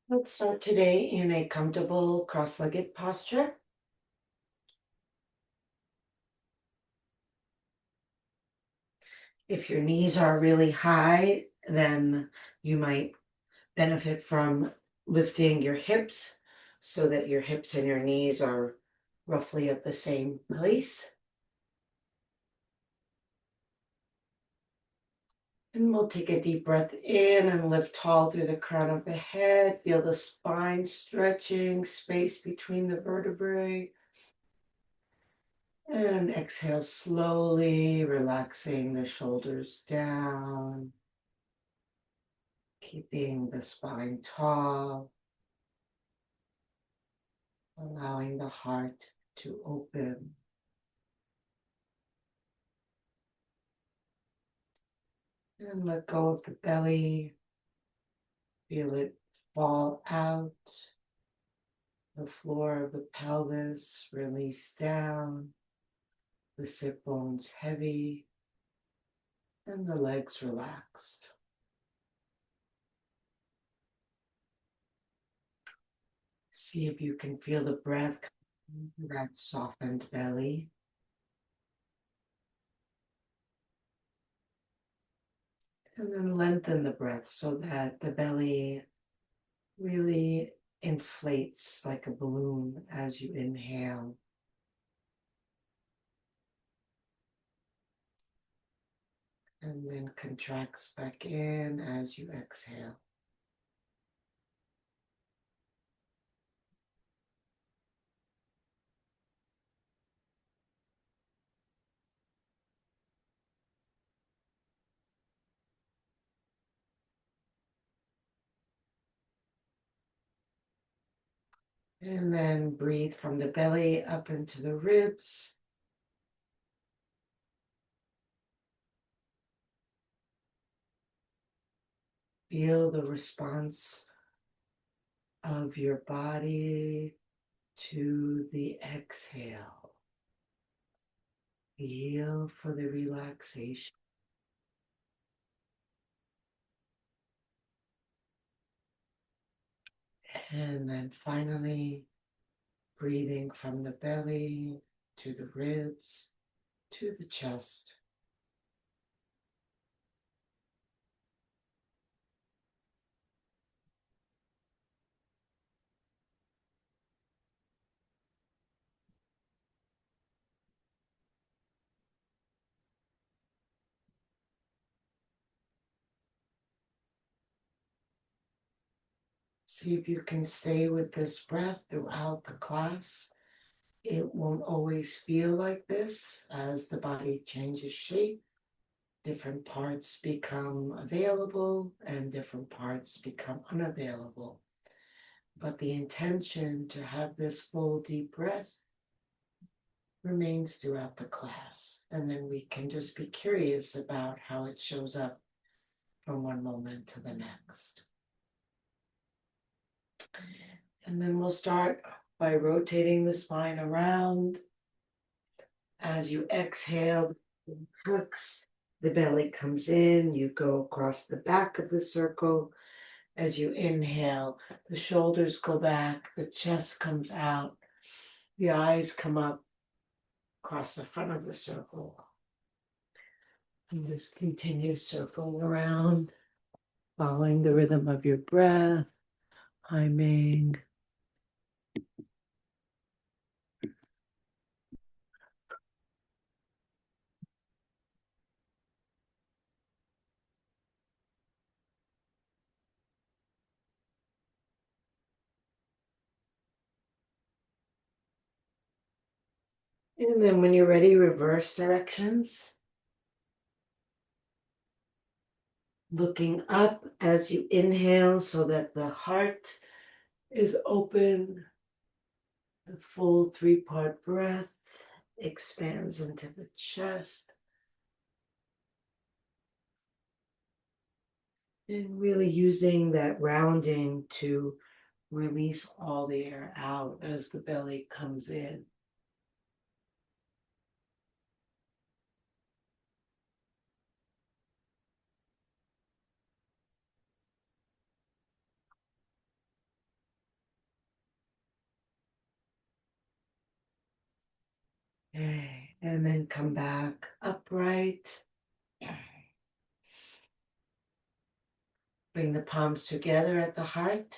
Let's start today in a comfortable cross-legged posture. If your knees are really high, then you might benefit from lifting your hips so that your hips and your knees are roughly at the same place. And we'll take a deep breath in and lift tall through the crown of the head. Feel the spine stretching, space between the vertebrae. And exhale slowly, relaxing the shoulders down, keeping the spine tall, allowing the heart to open. And let go of the belly. Feel it fall out. The floor of the pelvis release down. The sit bones heavy. And the legs relaxed. See if you can feel the breath coming through that softened belly. And then lengthen the breath so that the belly really inflates like a balloon as you inhale. And then contracts back in as you exhale. And then breathe from the belly up into the ribs. Feel the response of your body to the exhale. Feel for the relaxation. And then finally, breathing from the belly to the ribs to the chest. See if you can stay with this breath throughout the class. It won't always feel like this as the body changes shape. Different parts become available and different parts become unavailable. But the intention to have this full deep breath remains throughout the class. And then we can just be curious about how it shows up from one moment to the next. And then we'll start by rotating the spine around. As you exhale, it hooks, the belly comes in, you go across the back of the circle. As you inhale, the shoulders go back, the chest comes out, the eyes come up across the front of the circle. And just continue circling around, following the rhythm of your breath, hyming. And then when you're ready, reverse directions. Looking up as you inhale so that the heart is open. The full three-part breath expands into the chest. And really using that rounding to release all the air out as the belly comes in. Okay. And then come back upright. Bring the palms together at the heart.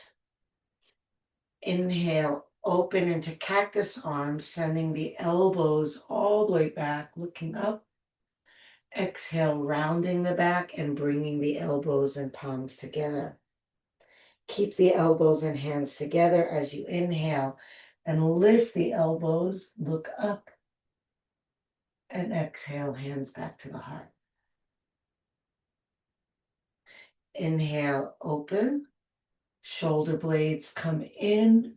Inhale, open into cactus arms, sending the elbows all the way back, looking up. Exhale, rounding the back and bringing the elbows and palms together. Keep the elbows and hands together as you inhale and lift the elbows, look up, and exhale, hands back to the heart. Inhale, open, shoulder blades come in,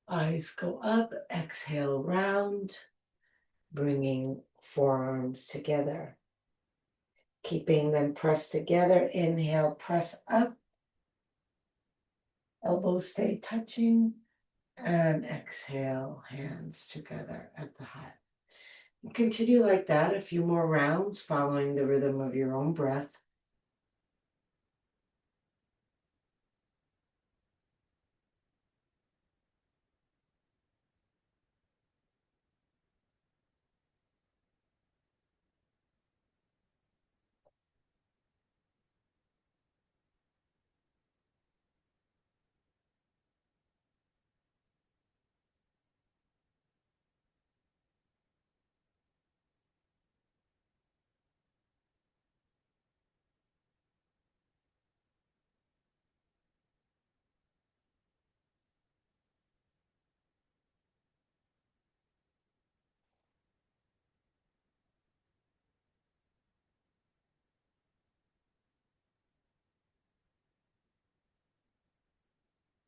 eyes go up, exhale, round, bringing forearms together. Keeping them pressed together, inhale, press up, elbows stay touching, and exhale, hands together at the heart. Continue like that a few more rounds, following the rhythm of your own breath.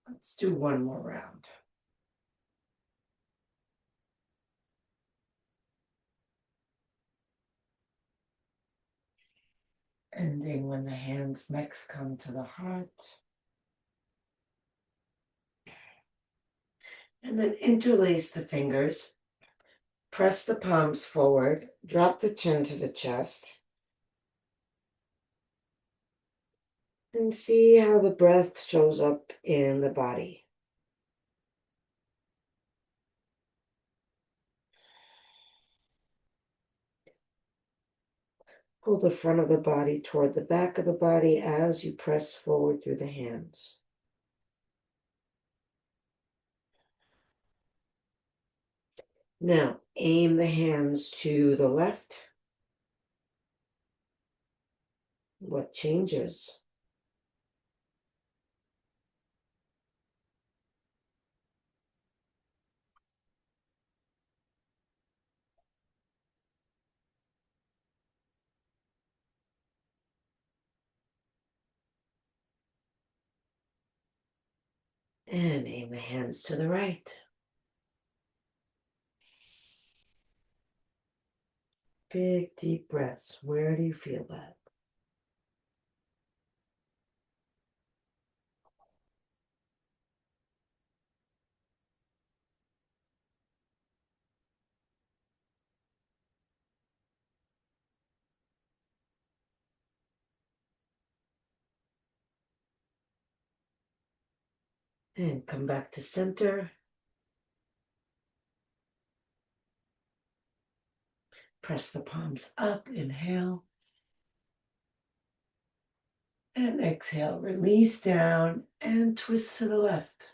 Let's do one more round. Ending when the hands next come to the heart. And then interlace the fingers. Press the palms forward. Drop the chin to the chest. And see how the breath shows up in the body. Pull the front of the body toward the back of the body as you press forward through the hands. Now, aim the hands to the left. What changes? And aim the hands to the right. Big, deep breaths. Where do you feel that? And come back to center. Press the palms up. Inhale. And exhale. Release down and twist to the left.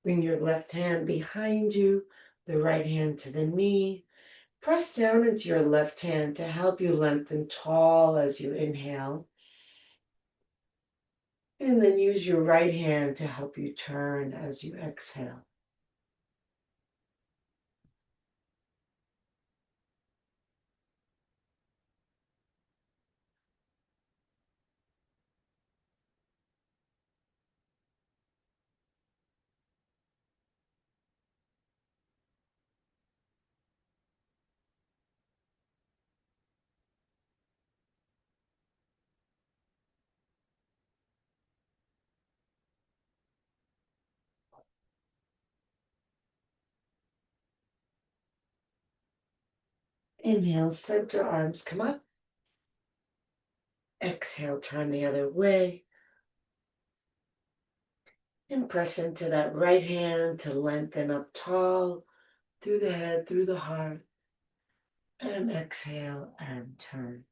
Bring your left hand behind you, the right hand to the knee. Press down into your left hand to help you lengthen tall as you inhale. And then use your right hand to help you turn as you exhale. Inhale, center arms come up. Exhale, turn the other way. And press into that right hand to lengthen up tall. through the head, through the heart, and exhale and turn.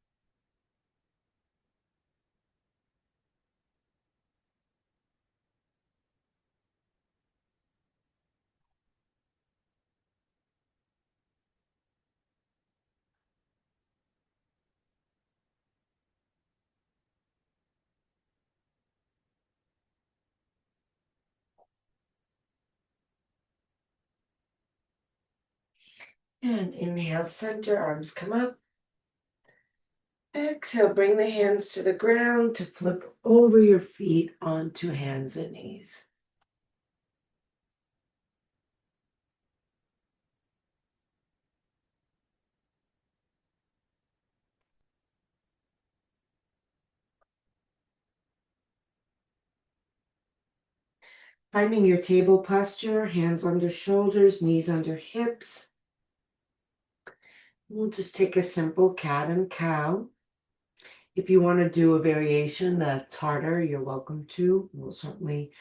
And inhale, center, arms come up. Exhale, bring the hands to the ground to flip over your feet onto hands and knees. Finding your table posture, hands under shoulders, knees under hips. We'll just take a simple cat and cow. If you want to do a variation that's harder, you're welcome to. We'll certainly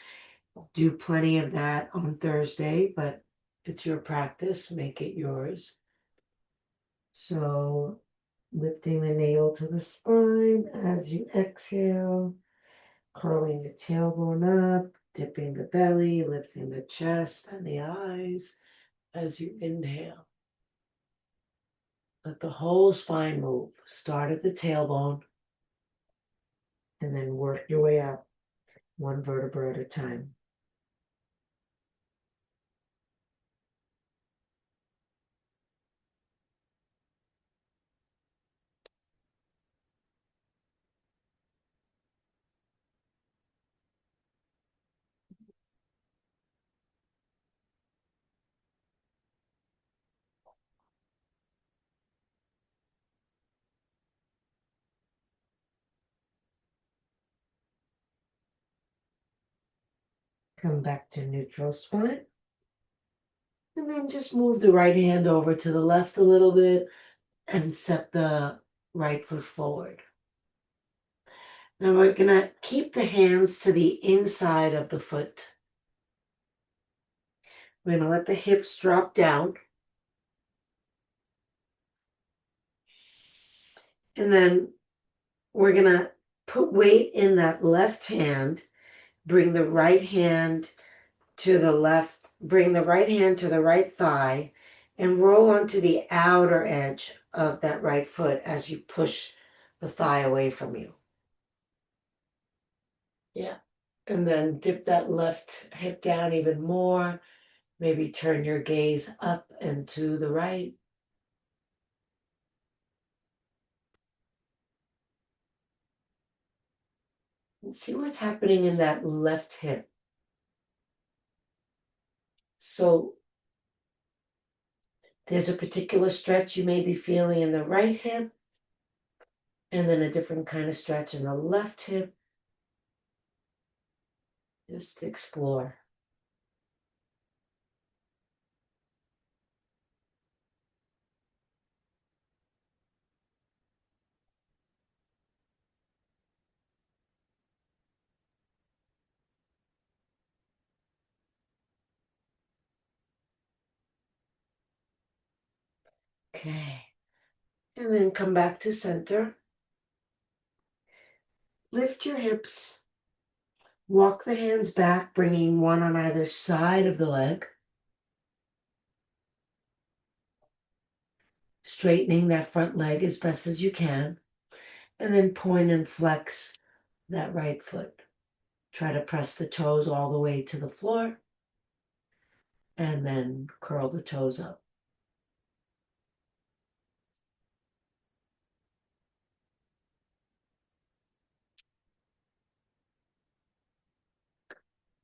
do plenty of that on Thursday, but it's your practice, make it yours. So lifting the navel to the spine as you exhale, curling the tailbone up, dipping the belly, lifting the chest and the eyes as you inhale. Let the whole spine move. Start at the tailbone and then work your way up one vertebra at a time. Come back to neutral spine. And then just move the right hand over to the left a little bit and step the right foot forward. Now we're going to keep the hands to the inside of the foot. We're going to let the hips drop down. And then we're going to put weight in that left hand. Bring the right hand to the left, bring the right hand to the right thigh and roll onto the outer edge of that right foot as you push the thigh away from you. Yeah. And then dip that left hip down even more. Maybe turn your gaze up and to the right. And see what's happening in that left hip. So there's a particular stretch you may be feeling in the right hip, and then a different kind of stretch in the left hip. Just explore. Okay. And then come back to center. Lift your hips. Walk the hands back, bringing one on either side of the leg. Straightening that front leg as best as you can. And then point and flex that right foot. Try to press the toes all the way to the floor. And then curl the toes up.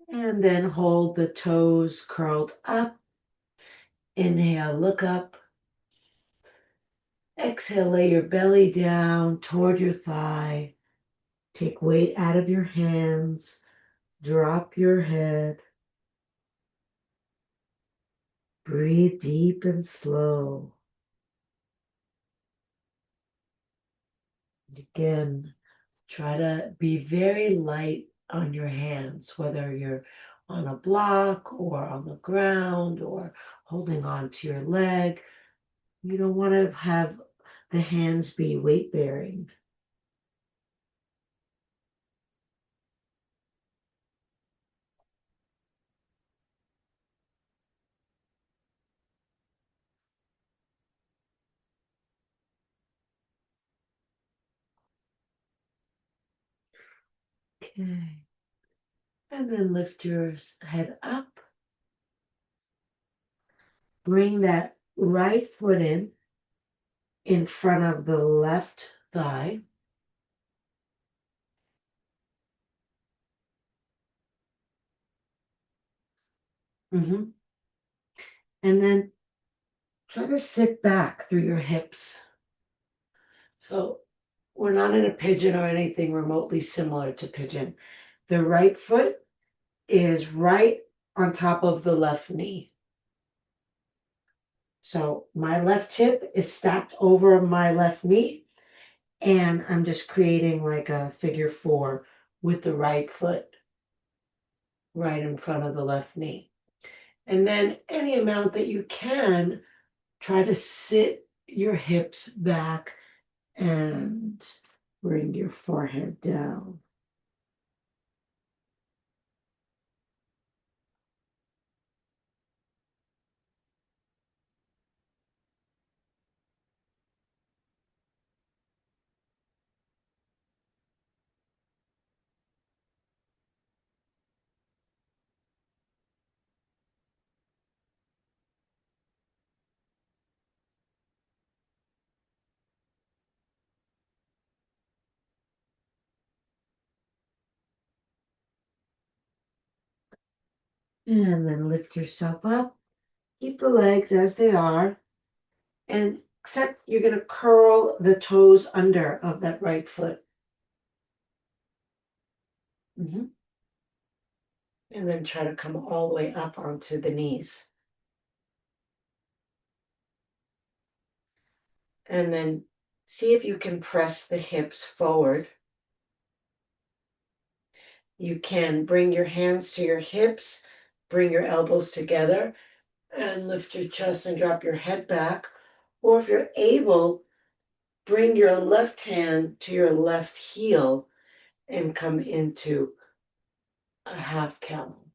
And then hold the toes curled up. Inhale, look up. Exhale, lay your belly down toward your thigh. Take weight out of your hands. Drop your head. Breathe deep and slow. Again, try to be very light on your hands, whether you're on a block or on the ground or holding on to your leg. You don't want to have the hands be weight bearing. Okay. And then lift your head up. Bring that right foot in front of the left thigh. Mm-hmm. And then try to sit back through your hips. So we're not in a pigeon or anything remotely similar to pigeon. The right foot is right on top of the left knee. So my left hip is stacked over my left knee, and I'm just creating like a figure four with the right foot right in front of the left knee. And then any amount that you can, try to sit your hips back and bring your forehead down. And then lift yourself up. Keep the legs as they are. And except you're going to curl the toes under of that right foot. Mm-hmm. And then try to come all the way up onto the knees. And then see if you can press the hips forward. You can bring your hands to your hips, bring your elbows together, and lift your chest and drop your head back. Or if you're able, bring your left hand to your left heel and come into a half camel.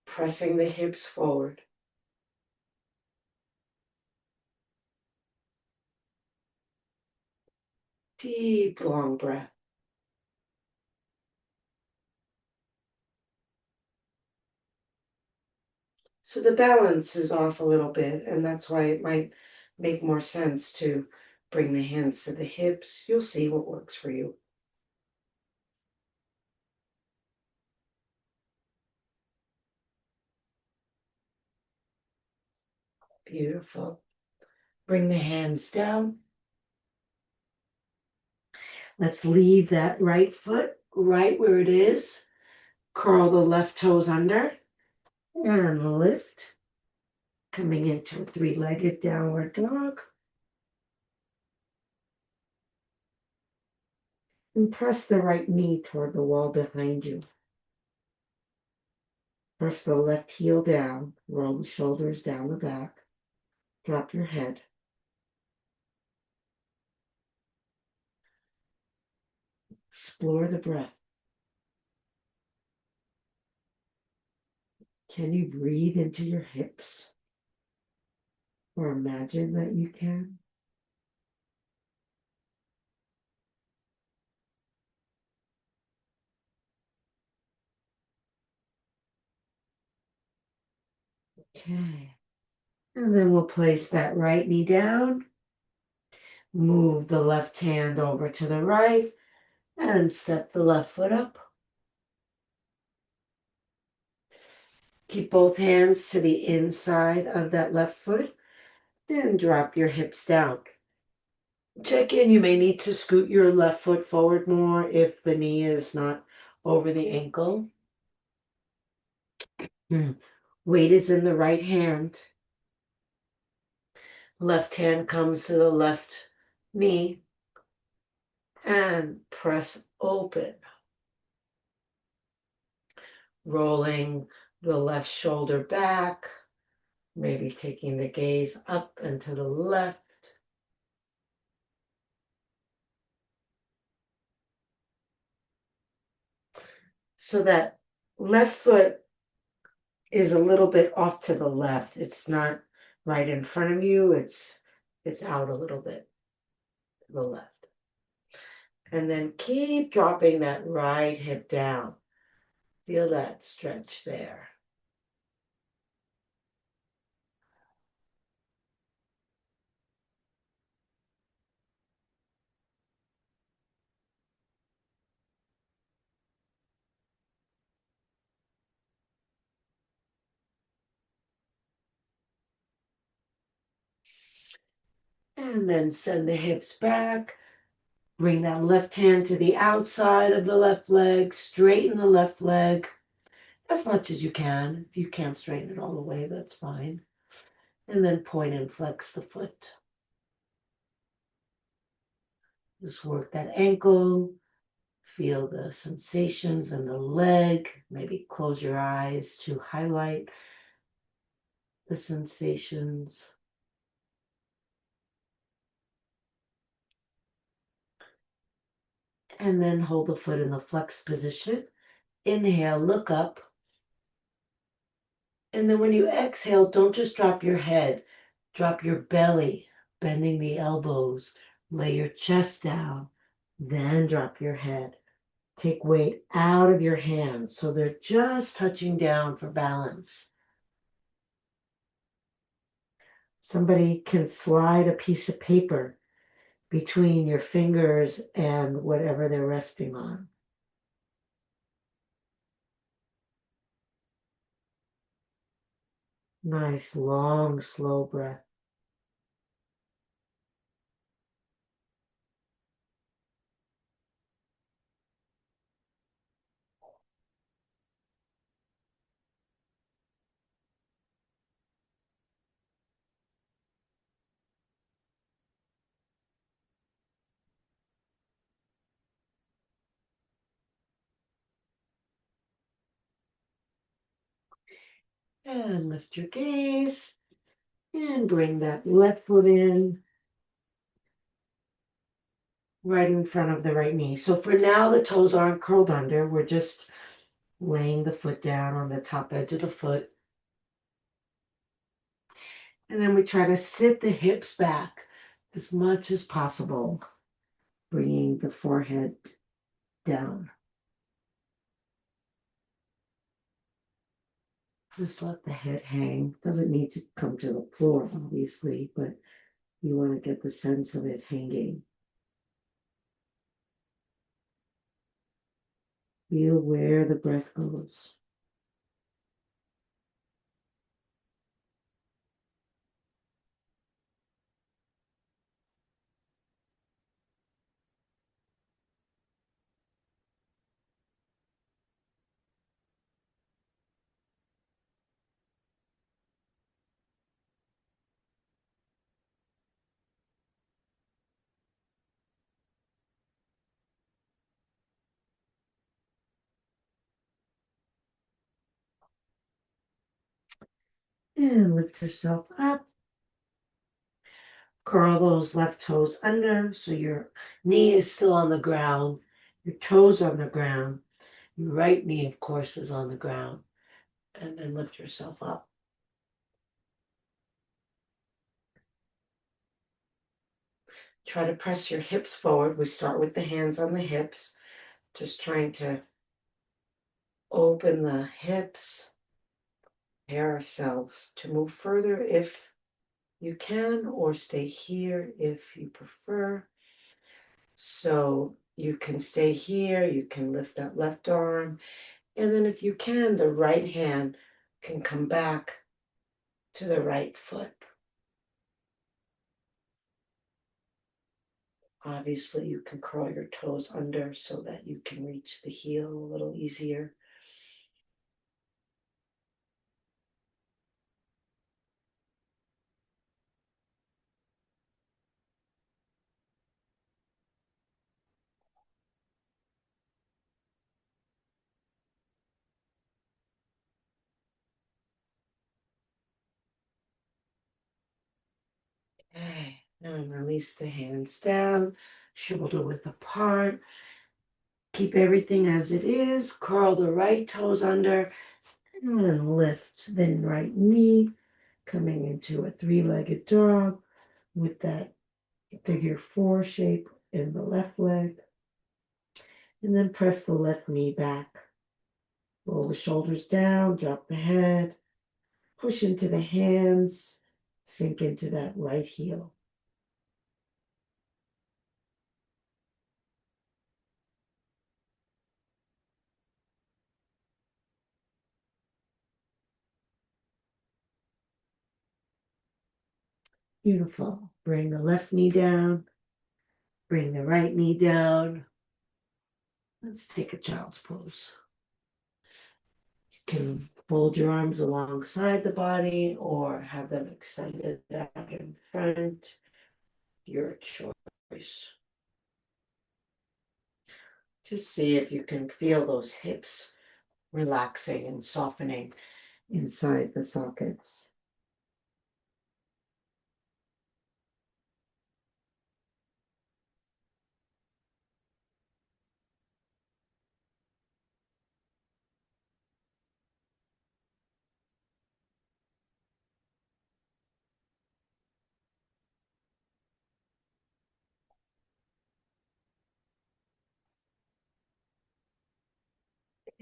Pressing the hips forward. Deep, long breath. So the balance is off a little bit, and that's why it might make more sense to bring the hands to the hips. You'll see what works for you. Beautiful. Bring the hands down. Let's leave that right foot right where it is. Curl the left toes under and lift. Coming into a three-legged downward dog. And press the right knee toward the wall behind you. Press the left heel down. Roll the shoulders down the back. Drop your head. Explore the breath. Can you breathe into your hips? Or imagine that you can? Okay. And then we'll place that right knee down. Move the left hand over to the right and step the left foot up. Keep both hands to the inside of that left foot and drop your hips down. Check in. You may need to scoot your left foot forward more if the knee is not over the ankle. Weight is in the right hand. Left hand comes to the left knee. and press open. Rolling the left shoulder back, maybe taking the gaze up and to the left. So that left foot is a little bit off to the left. It's not right in front of you. It's out a little bit to the left. And then keep dropping that right hip down. Feel that stretch there. And then send the hips back. Bring that left hand to the outside of the left leg. Straighten the left leg as much as you can. If you can't straighten it all the way, that's fine. And then point and flex the foot. Just work that ankle. Feel the sensations in the leg. Maybe close your eyes to highlight the sensations. And then hold the foot in the flex position. Inhale, look up. And then when you exhale, don't just drop your head, drop your belly, bending the elbows, lay your chest down, then drop your head. Take weight out of your hands so they're just touching down for balance. Somebody can slide a piece of paper between your fingers and whatever they're resting on. Nice, long, slow breath. And lift your gaze and bring that left foot in right in front of the right knee. So for now, the toes aren't curled under. We're just laying the foot down on the top edge of the foot. And then we try to sit the hips back as much as possible, bringing the forehead down. Just let the head hang. Doesn't need to come to the floor, obviously, but you want to get the sense of it hanging. Feel where the breath goes. And lift yourself up. Curl those left toes under so your knee is still on the ground, your toes on the ground. Your right knee, of course, is on the ground. And then lift yourself up. Try to press your hips forward. We start with the hands on the hips, just trying to open the hips, prepare ourselves to move further if you can, or stay here if you prefer. So you can stay here, you can lift that left arm, and then if you can, the right hand can come back to the right foot. Obviously, you can curl your toes under so that you can reach the heel a little easier. Okay, and release the hands down, shoulder width apart. Keep everything as it is. Curl the right toes under and lift the right knee, coming into a three-legged dog with that figure four shape in the left leg. And then press the left knee back. Roll the shoulders down, drop the head, push into the hands, sink into that right heel. Beautiful. Bring the left knee down, bring the right knee down. Let's take a child's pose. You can fold your arms alongside the body or have them extended out in front. Your choice. Just see if you can feel those hips relaxing and softening inside the sockets.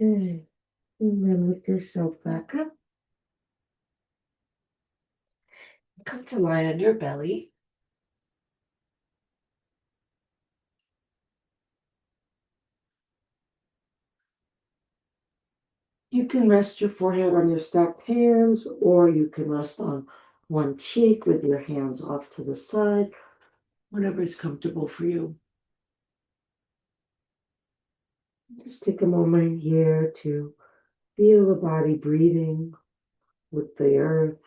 Okay. And then lift yourself back up. Come to lie on your belly. You can rest your forehead on your stacked hands, or you can rest on one cheek with your hands off to the side, whatever is comfortable for you. Just take a moment here to feel the body breathing with the earth,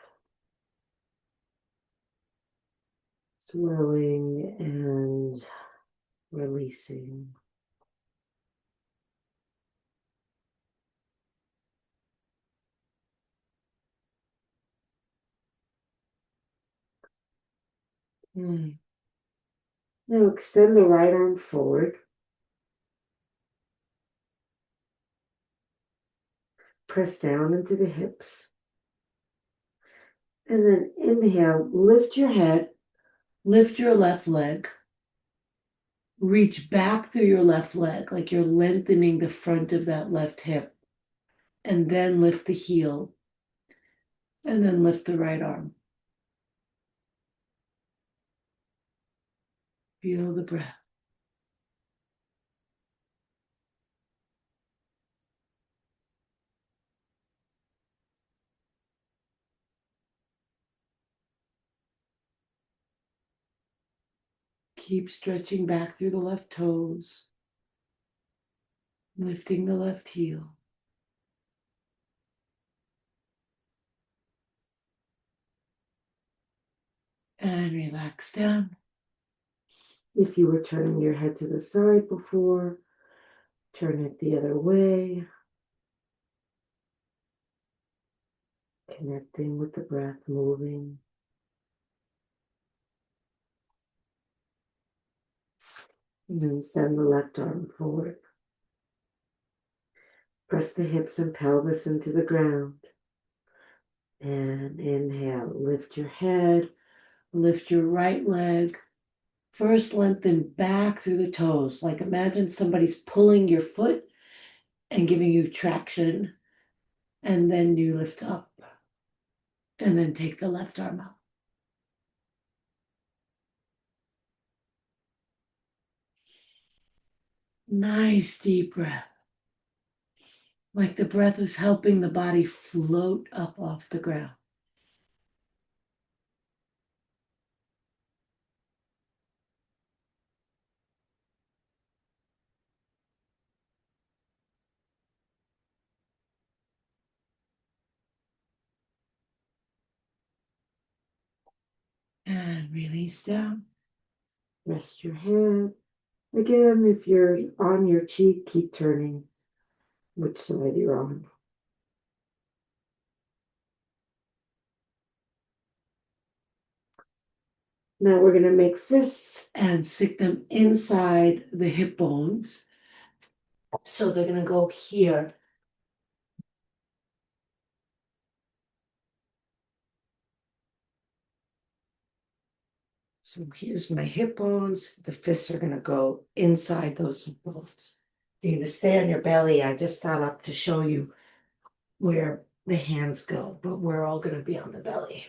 swelling and releasing. Okay. Now extend the right arm forward. Press down into the hips. And then inhale, lift your head, lift your left leg. Reach back through your left leg, like you're lengthening the front of that left hip. And then lift the heel. And then lift the right arm. Feel the breath. Keep stretching back through the left toes. Lifting the left heel. And relax down. If you were turning your head to the side before, turn it the other way. Connecting with the breath, moving. And then send the left arm forward. Press the hips and pelvis into the ground. And inhale, lift your head, lift your right leg. First, lengthen back through the toes. Like imagine somebody's pulling your foot and giving you traction. And then you lift up. And then take the left arm out. Nice deep breath. Like the breath is helping the body float up off the ground. And release down. Rest your head. Again, if you're on your cheek, keep turning which side you're on. Now we're going to make fists and stick them inside the hip bones. So they're going to go here. So here's my hip bones. The fists are going to go inside those hip bones. You're going to stay on your belly. I just got up to show you where the hands go, but we're all going to be on the belly.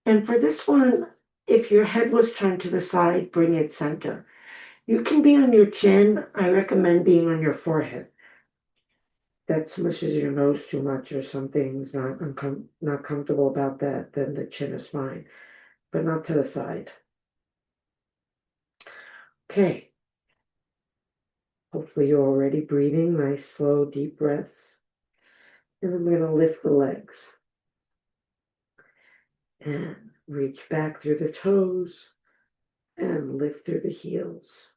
And for this one, if your head was turned to the side, bring it center. You can be on your chin. I recommend being on your forehead. That smushes your nose too much or something's not comfortable about that, then the chin is fine, but not to the side. Okay. Hopefully you're already breathing nice, slow, deep breaths. And then we're going to lift the legs and reach back through the toes and lift through the heels.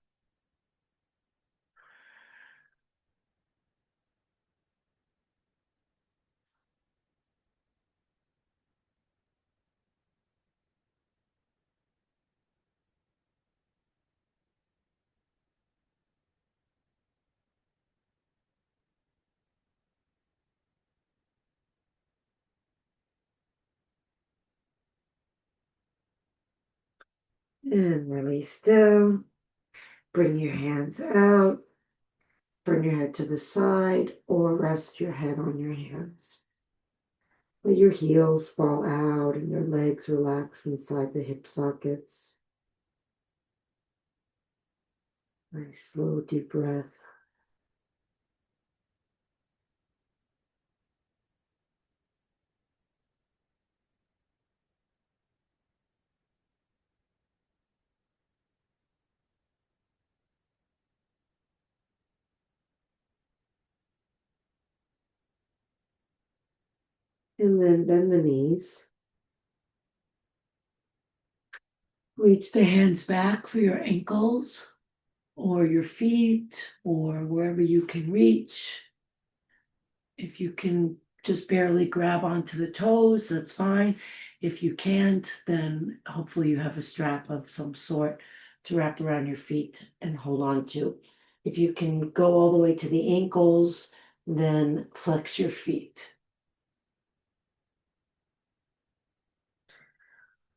And release down. Bring your hands out. Turn your head to the side or rest your head on your hands. Let your heels fall out and your legs relax inside the hip sockets. Nice, slow, deep breath. And then bend the knees. Reach the hands back for your ankles or your feet or wherever you can reach. If you can just barely grab onto the toes, that's fine. If you can't, then hopefully you have a strap of some sort to wrap around your feet and hold on to. If you can go all the way to the ankles, then flex your feet.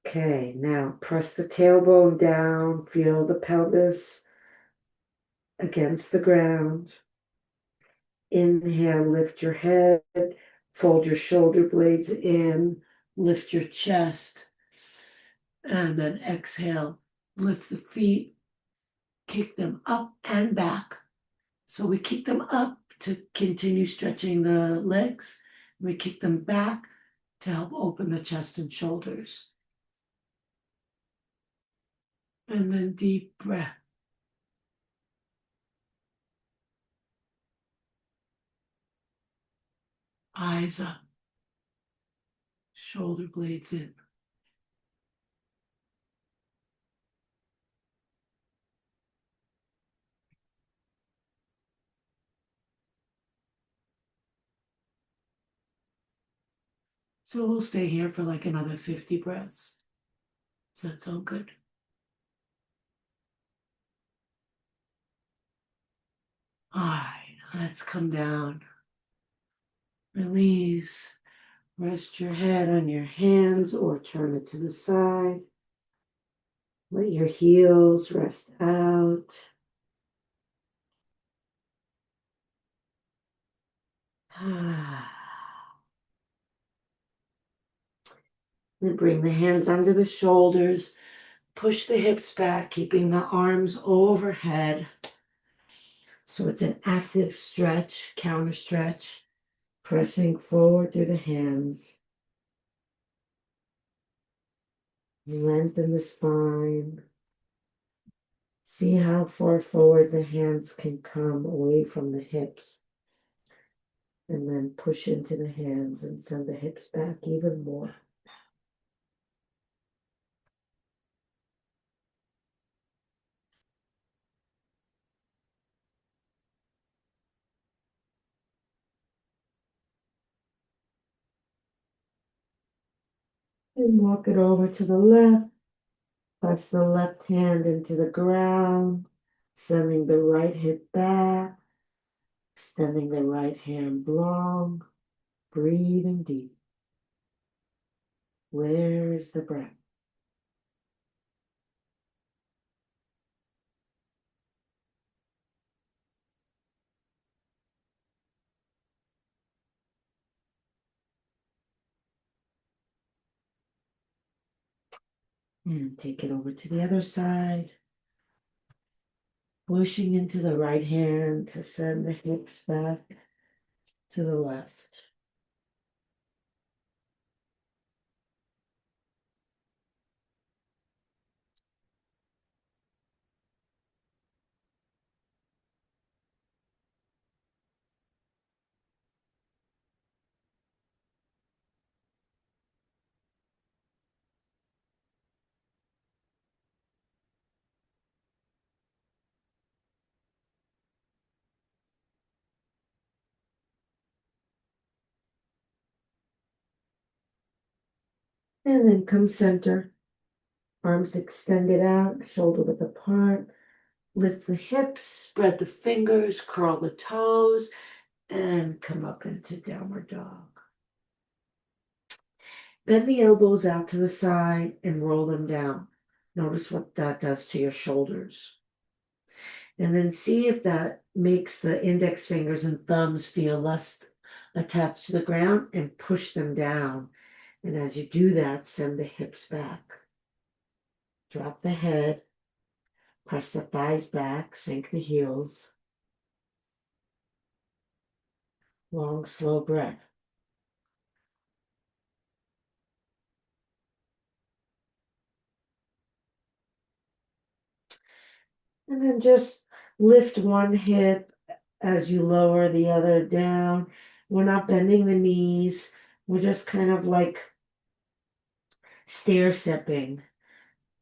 Okay, now press the tailbone down, feel the pelvis against the ground. Inhale, lift your head, fold your shoulder blades in, lift your chest, and then exhale, lift the feet, kick them up and back. So we kick them up to continue stretching the legs. We kick them back to help open the chest and shoulders. And then deep breath. Eyes up, shoulder blades in. So we'll stay here for like another 50 breaths. Does that sound good? All right, let's come down. Release. Rest your head on your hands or turn it to the side. Let your heels rest out. And bring the hands under the shoulders. Push the hips back, keeping the arms overhead. So it's an active stretch, counter stretch, pressing forward through the hands. Lengthen the spine. See how far forward the hands can come away from the hips. And then push into the hands and send the hips back even more. And walk it over to the left. Press the left hand into the ground, sending the right hip back, extending the right hand long, breathing deep. Where is the breath? And take it over to the other side. Pushing into the right hand to send the hips back to the left. And then come center. Arms extended out, shoulder width apart. Lift the hips, spread the fingers, curl the toes, and come up into downward dog. Bend the elbows out to the side and roll them down. Notice what that does to your shoulders. And then see if that makes the index fingers and thumbs feel less attached to the ground, and push them down. And as you do that, send the hips back. Drop the head, press the thighs back, sink the heels. Long, slow breath. And then just lift one hip as you lower the other down. We're not bending the knees. We're just kind of like stair stepping.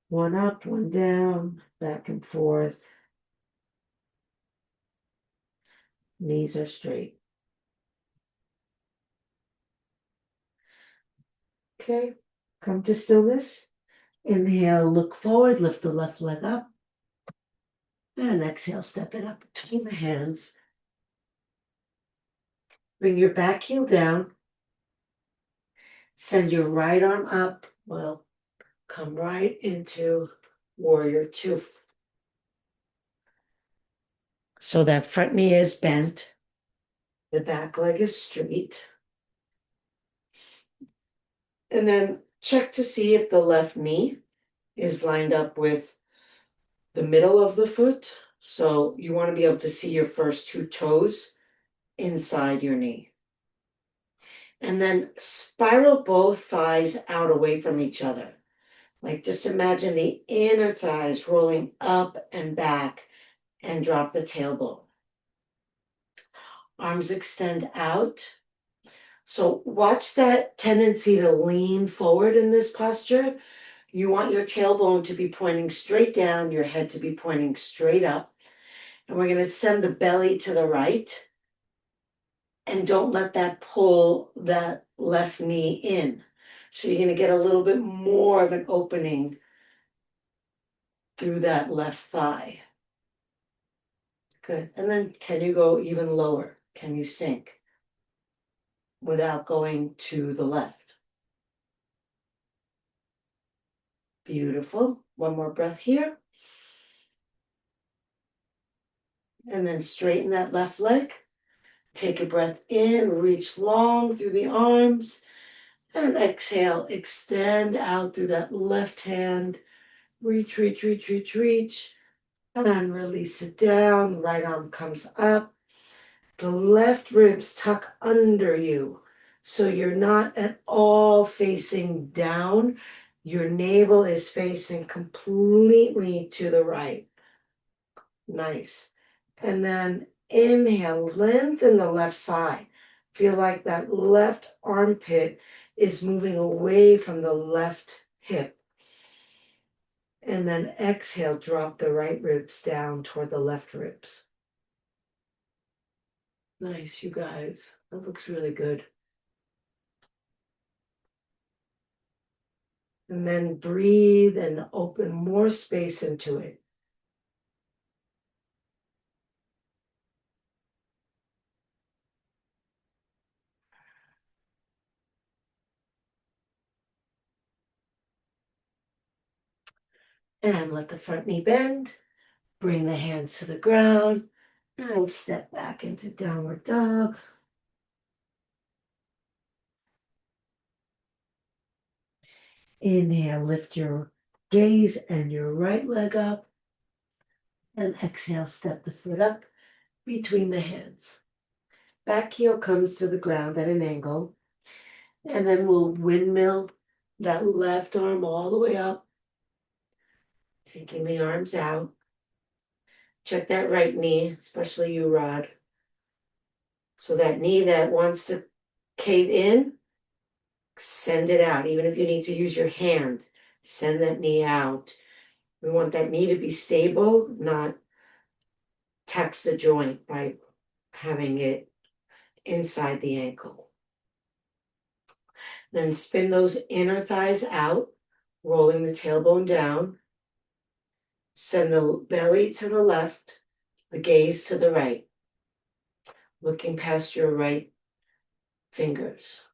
One up, one down, back and forth. Knees are straight. Okay, come to stillness. Inhale, look forward, lift the left leg up. And exhale, step it up between the hands. Bring your back heel down. Send your right arm up. Well, come right into warrior two. So that front knee is bent. The back leg is straight. And then check to see if the left knee is lined up with the middle of the foot. So you want to be able to see your first two toes inside your knee. And then spiral both thighs out away from each other. Like just imagine the inner thighs rolling up and back, and drop the tailbone. Arms extend out. So watch that tendency to lean forward in this posture. You want your tailbone to be pointing straight down, your head to be pointing straight up. And we're going to send the belly to the right. And don't let that pull that left knee in. So you're going to get a little bit more of an opening through that left thigh. Good. And then can you go even lower? Can you sink without going to the left? Beautiful. One more breath here. And then straighten that left leg. Take a breath in, reach long through the arms, and exhale, extend out through that left hand. Reach, reach, reach, reach, reach, and release it down. Right arm comes up. The left ribs tuck under you, so you're not at all facing down. Your navel is facing completely to the right. Nice. And then inhale, lengthen the left side. Feel like that left armpit is moving away from the left hip. And then exhale, drop the right ribs down toward the left ribs. Nice, you guys. That looks really good. And then breathe and open more space into it. And let the front knee bend. Bring the hands to the ground and step back into downward dog. Inhale, lift your gaze and your right leg up. And exhale, step the foot up between the hands. Back heel comes to the ground at an angle. And then we'll windmill that left arm all the way up, taking the arms out. Check that right knee, especially you, Rod. So that knee that wants to cave in, send it out. Even if you need to use your hand, send that knee out. We want that knee to be stable, not tax the joint by having it inside the ankle. Then spin those inner thighs out, rolling the tailbone down. Send the belly to the left, the gaze to the right, looking past your right fingers.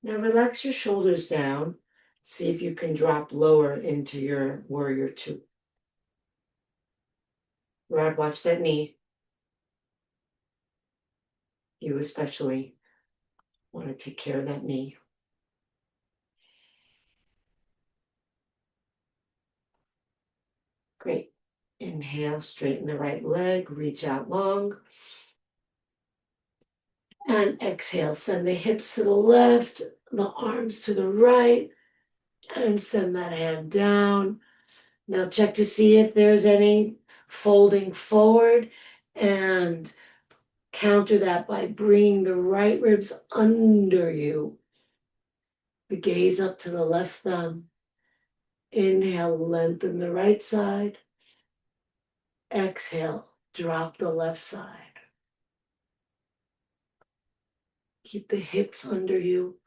Now relax your shoulders down. See if you can drop lower into your warrior two. Rod, watch that knee. You especially want to take care of that knee. Great. Inhale, straighten the right leg, reach out long. And exhale, send the hips to the left, the arms to the right, and send that hand down. Now check to see if there's any folding forward and counter that by bringing the right ribs under you. The gaze up to the left thumb. Inhale, lengthen the right side. Exhale, drop the left side. Keep the hips under you.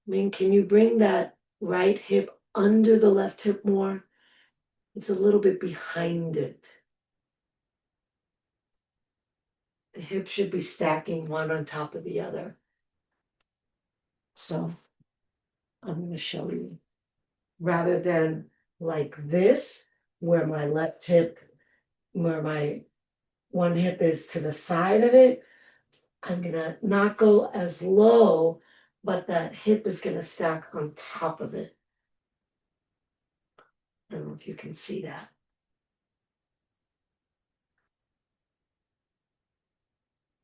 I mean, can you bring that right hip under the left hip more? It's a little bit behind it. The hips should be stacking one on top of the other. So I'm going to show you. Rather than like this, where my left hip, where my one hip is to the side of it, I'm going to not go as low, but that hip is going to stack on top of it. I don't know if you can see that.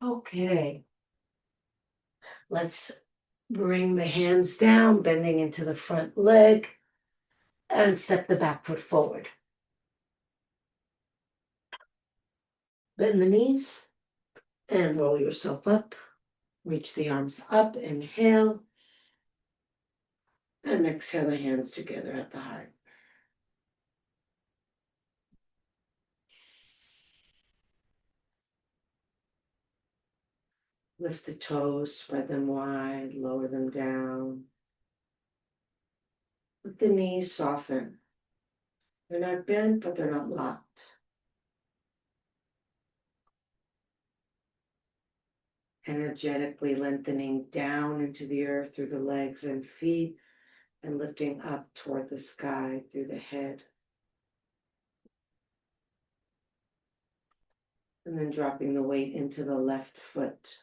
Okay. Let's bring the hands down, bending into the front leg, and step the back foot forward. Bend the knees and roll yourself up. Reach the arms up, inhale, and exhale the hands together at the heart. Lift the toes, spread them wide, lower them down. Let the knees soften. They're not bent, but they're not locked. Energetically lengthening down into the earth through the legs and feet, and lifting up toward the sky through the head. And then dropping the weight into the left foot.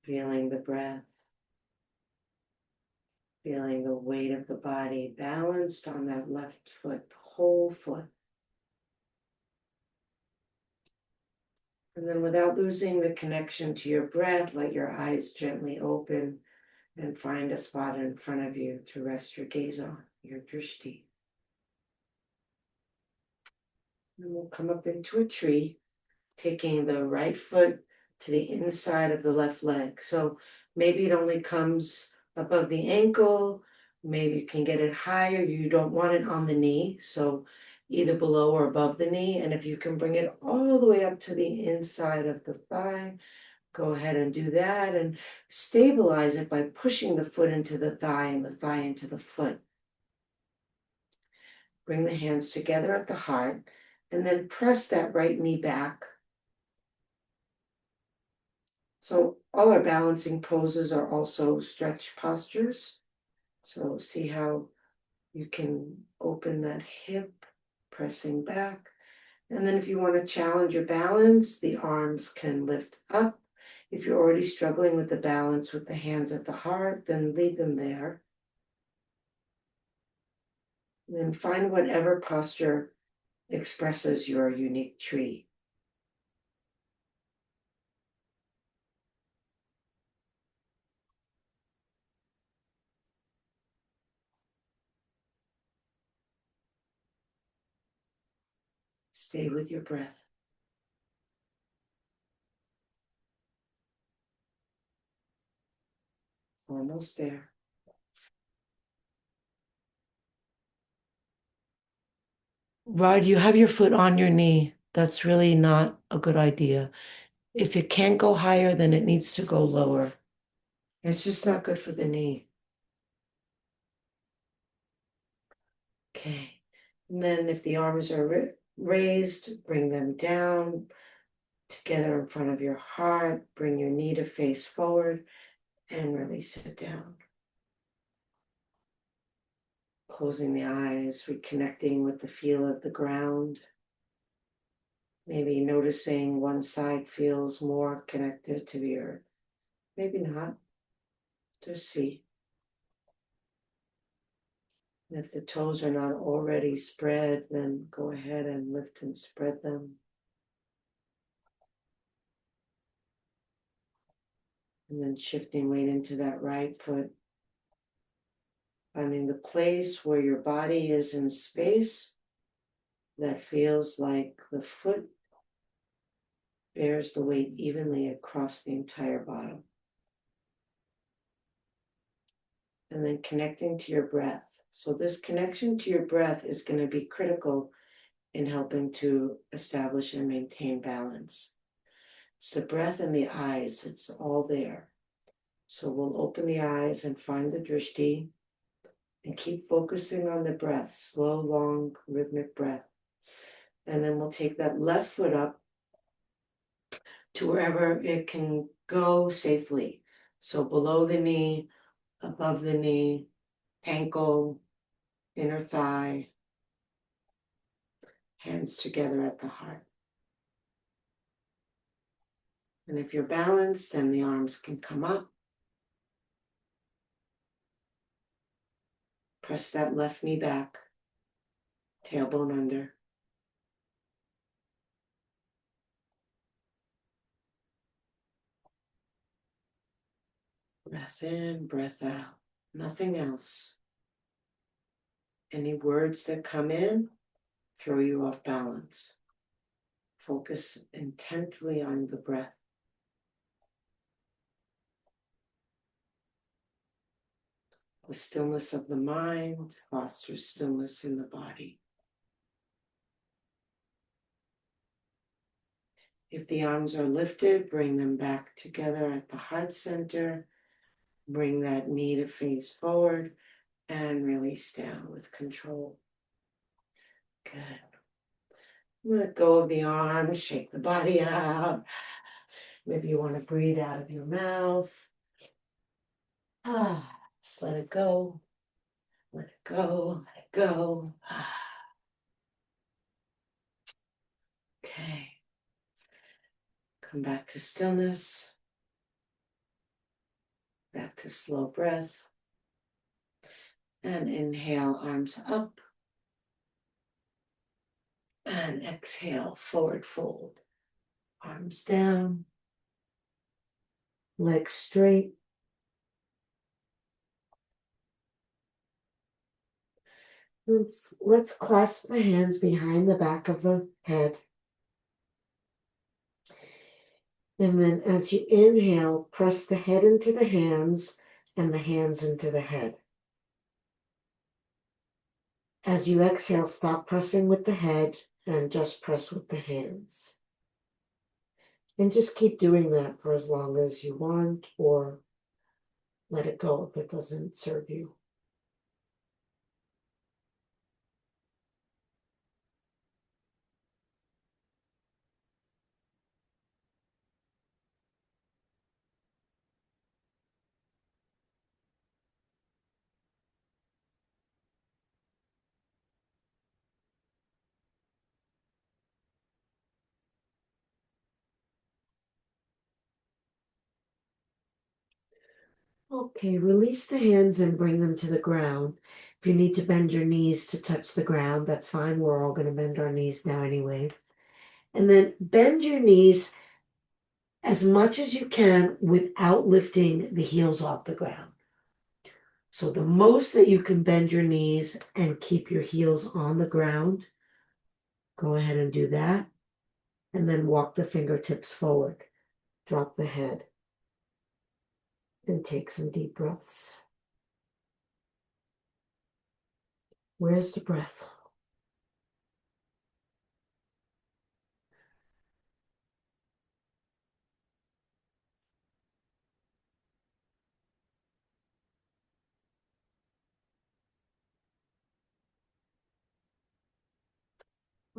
Feeling the breath. Feeling the weight of the body balanced on that left foot, the whole foot. And then without losing the connection to your breath, let your eyes gently open and find a spot in front of you to rest your gaze on, your drishti. And we'll come up into a tree, taking the right foot to the inside of the left leg. So maybe it only comes above the ankle. Maybe you can get it higher. You don't want it on the knee. So either below or above the knee. And if you can bring it all the way up to the inside of the thigh, go ahead and do that and stabilize it by pushing the foot into the thigh and the thigh into the foot. Bring the hands together at the heart and then press that right knee back. So all our balancing poses are also stretch postures. So see how you can open that hip, pressing back. And then if you want to challenge your balance, the arms can lift up. If you're already struggling with the balance with the hands at the heart, then leave them there. And then find whatever posture expresses your unique tree. Stay with your breath. Almost there. Rod, you have your foot on your knee. That's really not a good idea. If it can't go higher, then it needs to go lower. It's just not good for the knee. Okay. And then if the arms are raised, bring them down together in front of your heart. Bring your knee to face forward and release it down. Closing the eyes, reconnecting with the feel of the ground. Maybe noticing one side feels more connected to the earth. Maybe not. Just see. And if the toes are not already spread, then go ahead and lift and spread them. And then shifting weight into that right foot. Finding the place where your body is in space that feels like the foot bears the weight evenly across the entire bottom. And then connecting to your breath. So this connection to your breath is going to be critical in helping to establish and maintain balance. It's the breath and the eyes, it's all there. So we'll open the eyes and find the drishti and keep focusing on the breath, slow, long, rhythmic breath. And then we'll take that left foot up to wherever it can go safely. So below the knee, above the knee, ankle, inner thigh, hands together at the heart. And if you're balanced, then the arms can come up. Press that left knee back, tailbone under. Breath in, breath out. Nothing else. Any words that come in throw you off balance. Focus intently on the breath. The stillness of the mind fosters stillness in the body. If the arms are lifted, bring them back together at the heart center. Bring that knee to face forward and release down with control. Good. Let go of the arms, shake the body out. Maybe you want to breathe out of your mouth. Just let it go. Let it go. Let it go. Okay. Come back to stillness. Back to slow breath. And inhale, arms up. And exhale, forward fold. Arms down. Legs straight. Let's clasp the hands behind the back of the head. And then as you inhale, press the head into the hands and the hands into the head. As you exhale, stop pressing with the head and just press with the hands. And just keep doing that for as long as you want, or let it go if it doesn't serve you. Okay, release the hands and bring them to the ground. If you need to bend your knees to touch the ground, that's fine. We're all going to bend our knees now anyway. And then bend your knees as much as you can without lifting the heels off the ground. So the most that you can bend your knees and keep your heels on the ground, go ahead and do that. And then walk the fingertips forward. Drop the head. And take some deep breaths. Where's the breath?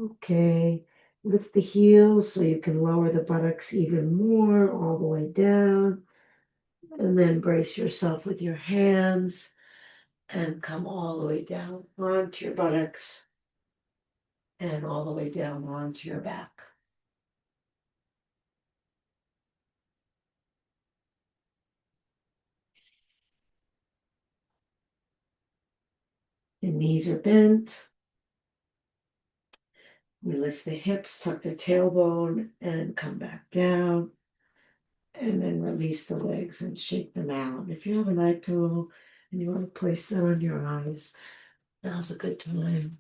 Okay, lift the heels so you can lower the buttocks even more all the way down. And then brace yourself with your hands and come all the way down onto your buttocks and all the way down onto your back. The knees are bent. We lift the hips, tuck the tailbone, and come back down. And then release the legs and shake them out. If you have an eye pillow and you want to place that on your eyes, now's a good time.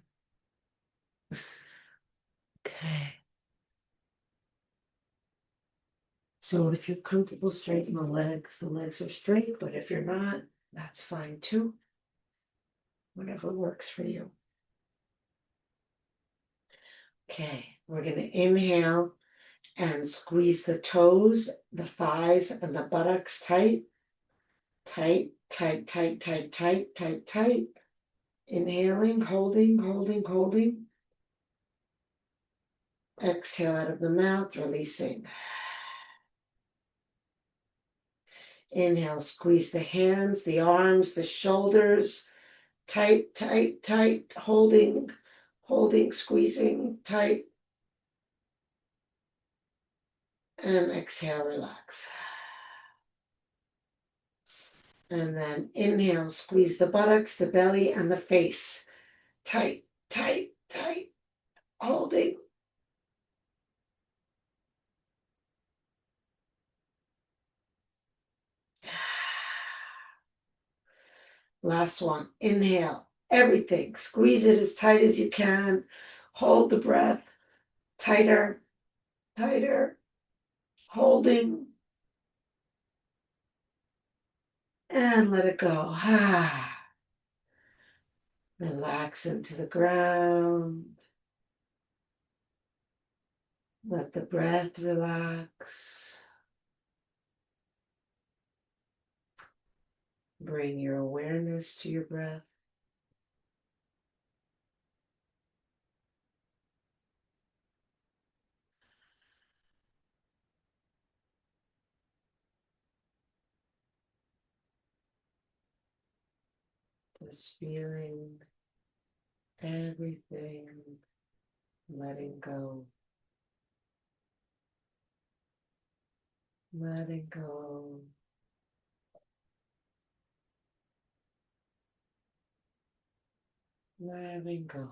Okay. So if you're comfortable, straighten the legs are straight, but if you're not, that's fine too. Whatever works for you. Okay, we're going to inhale and squeeze the toes, the thighs, and the buttocks tight. Tight, tight, tight, tight, tight, tight, tight. Inhaling, holding, holding, holding. Exhale out of the mouth, releasing. Inhale, squeeze the hands, the arms, the shoulders. Tight, tight, tight, holding, holding, squeezing, tight. And exhale, relax. And then inhale, squeeze the buttocks, the belly, and the face. Tight, tight, tight, holding. Last one. Inhale, everything. Squeeze it as tight as you can. Hold the breath. Tighter, tighter, holding. And let it go. Relax into the ground. Let the breath relax. Bring your awareness to your breath. Just feeling everything, letting go. Letting go. Letting go.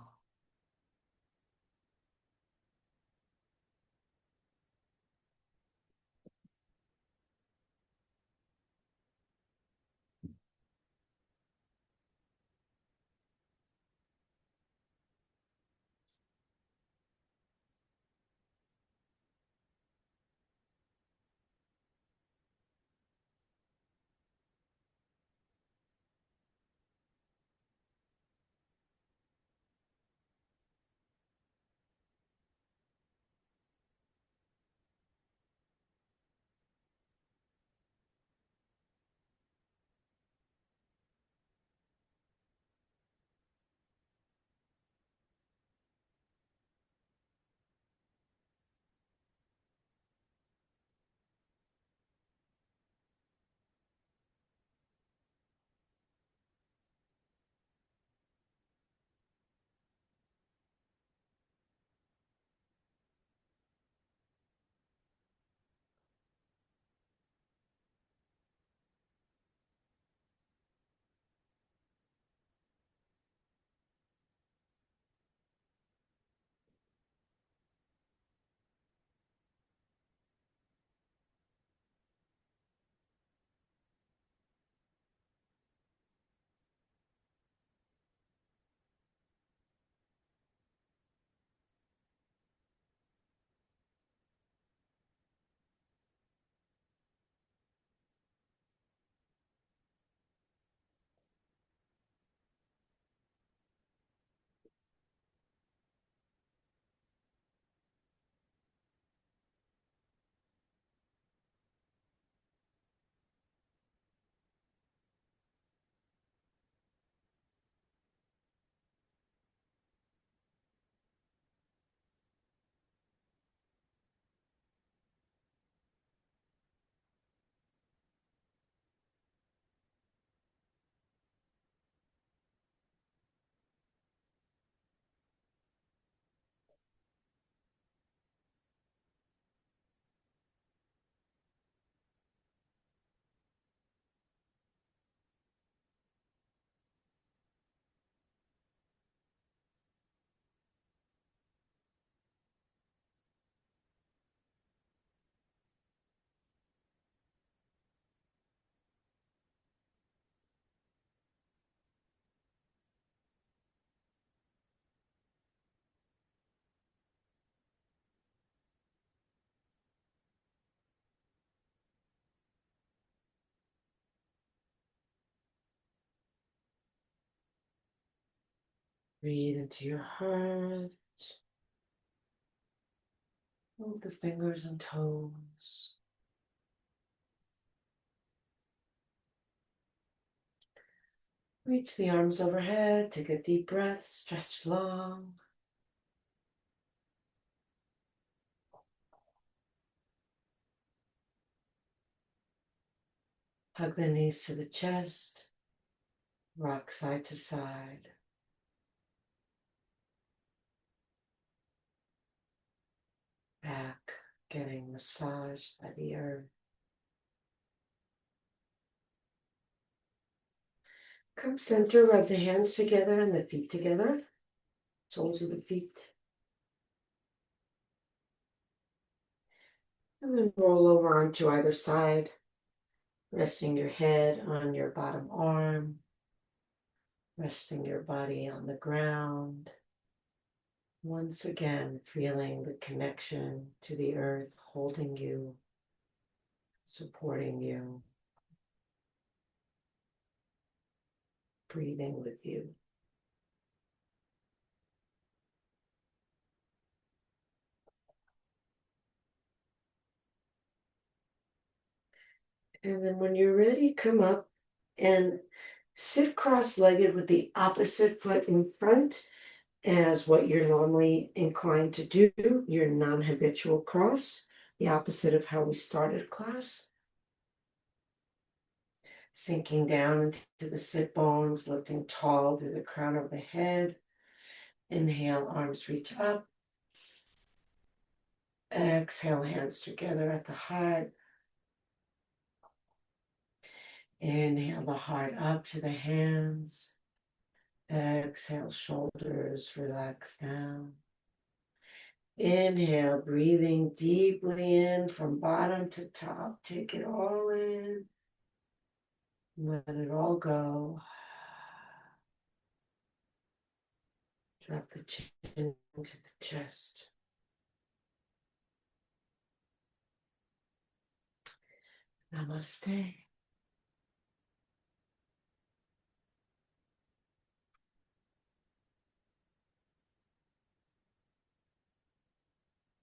Breathe into your heart. Move the fingers and toes. Reach the arms overhead. Take a deep breath. Stretch long. Hug the knees to the chest. Rock side to side. Back getting massaged by the earth. Come center, rub the hands together and the feet together. Soles of the feet. And then roll over onto either side, resting your head on your bottom arm, resting your body on the ground. Once again, feeling the connection to the earth, holding you, supporting you, breathing with you. And then when you're ready, come up and sit cross-legged with the opposite foot in front as what you're normally inclined to do, your non-habitual cross, the opposite of how we started class. Sinking down into the sit bones, lifting tall through the crown of the head. Inhale, arms reach up. Exhale, hands together at the heart. Inhale the heart up to the hands. Exhale, shoulders relax down. Inhale, breathing deeply in from bottom to top. Take it all in. Let it all go. Drop the chin into the chest. Namaste.